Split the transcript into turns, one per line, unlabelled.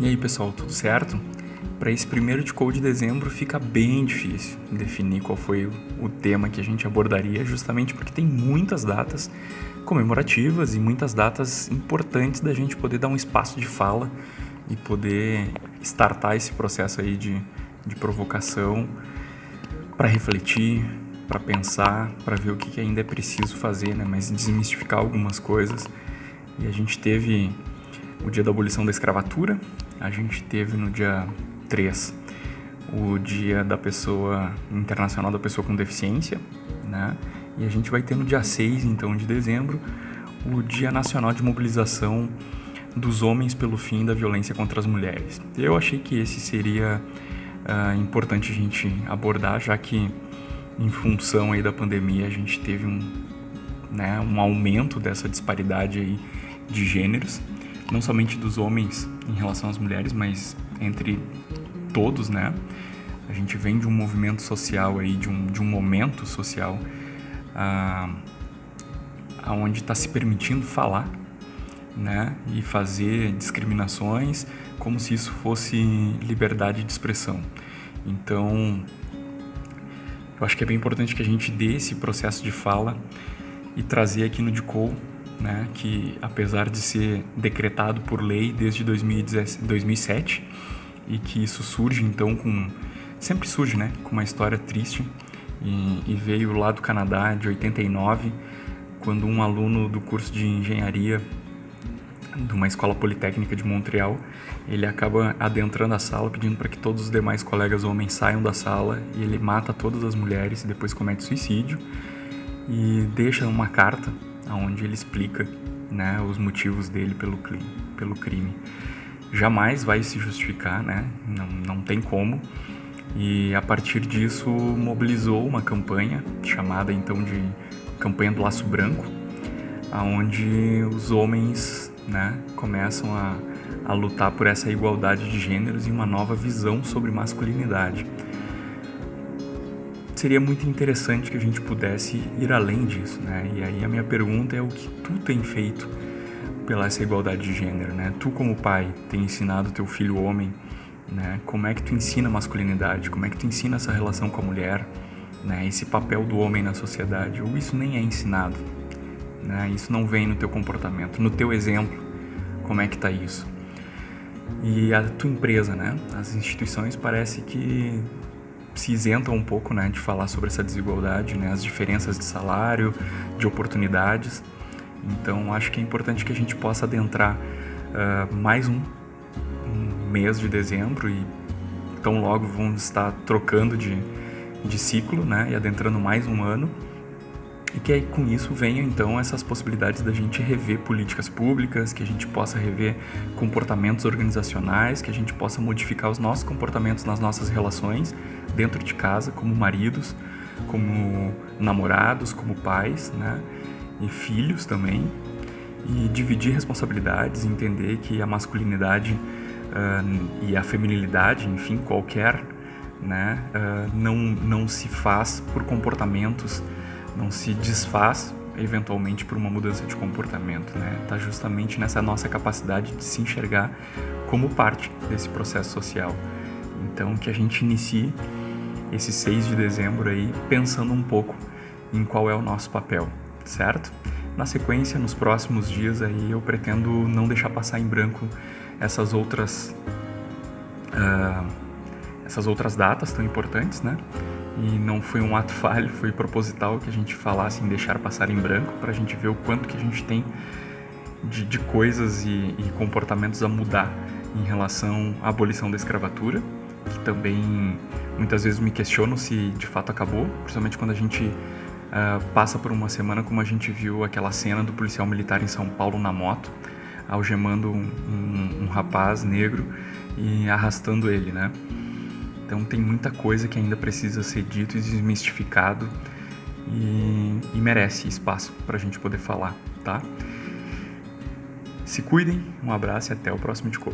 E aí pessoal, tudo certo? Para esse primeiro de call de dezembro fica bem difícil definir qual foi o tema que a gente abordaria, justamente porque tem muitas datas comemorativas e muitas datas importantes da gente poder dar um espaço de fala e poder startar esse processo aí de provocação para refletir, para pensar, para ver o que ainda é preciso fazer, né? Mas desmistificar algumas coisas. E a gente teve o dia da abolição da escravatura, a gente teve no dia 3 o dia da pessoa internacional da pessoa com deficiência, né? E a gente vai ter no dia 6, então, de dezembro, o Dia Nacional de Mobilização dos Homens pelo Fim da Violência contra as Mulheres. Eu achei que esse seria importante a gente abordar, já que em função aí da pandemia a gente teve um aumento dessa disparidade aí de gêneros, não somente dos homens em relação às mulheres, mas entre todos, né? A gente vem de um movimento social aí, de um momento social onde está se permitindo falar, né? E fazer discriminações como se isso fosse liberdade de expressão. Então, eu acho que é bem importante que a gente dê esse processo de fala e trazer aqui no DICOL, né, que apesar de ser decretado por lei desde 2007 e que isso surge então sempre surge, né, com uma história triste e veio lá do Canadá de 89, quando um aluno do curso de engenharia de uma escola politécnica de Montreal, ele acaba adentrando a sala pedindo para que todos os demais colegas homens saiam da sala e ele mata todas as mulheres e depois comete suicídio e deixa uma carta onde ele explica, né, os motivos dele pelo crime. Jamais vai se justificar, né? Não tem como. E a partir disso mobilizou uma campanha chamada então de Campanha do Laço Branco, onde os homens, né, começam a lutar por essa igualdade de gêneros e uma nova visão sobre masculinidade. Seria muito interessante que a gente pudesse ir além disso, né? E aí a minha pergunta é o que tu tem feito pela essa igualdade de gênero, né? Tu como pai tem ensinado teu filho homem, né? Como é que tu ensina a masculinidade? Como é que tu ensina essa relação com a mulher, né? Esse papel do homem na sociedade? Ou isso nem é ensinado, né? Isso não vem no teu comportamento, no teu exemplo. Como é que tá isso? E a tua empresa, né? As instituições parece que se isentam um pouco, né, de falar sobre essa desigualdade, né, as diferenças de salário, de oportunidades. Então, acho que é importante que a gente possa adentrar mais um mês de dezembro e tão logo vamos estar trocando de ciclo, né, e adentrando mais um ano. E que aí, com isso venham então essas possibilidades da gente rever políticas públicas, que a gente possa rever comportamentos organizacionais, que a gente possa modificar os nossos comportamentos nas nossas relações dentro de casa, como maridos, como namorados, como pais, né? E filhos também. E dividir responsabilidades, entender que a masculinidade e a feminilidade, enfim, qualquer, né, não se faz por comportamentos, não se desfaz eventualmente por uma mudança de comportamento, né? Tá justamente nessa nossa capacidade de se enxergar como parte desse processo social. Então, que a gente inicie esse 6 de dezembro aí pensando um pouco em qual é o nosso papel, certo? Na sequência, nos próximos dias aí eu pretendo não deixar passar em branco essas outras datas tão importantes, né? E não foi um ato falho, foi proposital que a gente falasse em deixar passar em branco, para a gente ver o quanto que a gente tem de coisas e comportamentos a mudar em relação à abolição da escravatura, que também muitas vezes me questiono se de fato acabou, principalmente quando a gente passa por uma semana como a gente viu aquela cena do policial militar em São Paulo na moto, algemando um rapaz negro e arrastando ele, né? Então tem muita coisa que ainda precisa ser dito e desmistificado e merece espaço para a gente poder falar, tá? Se cuidem, um abraço e até o próximo DICOL.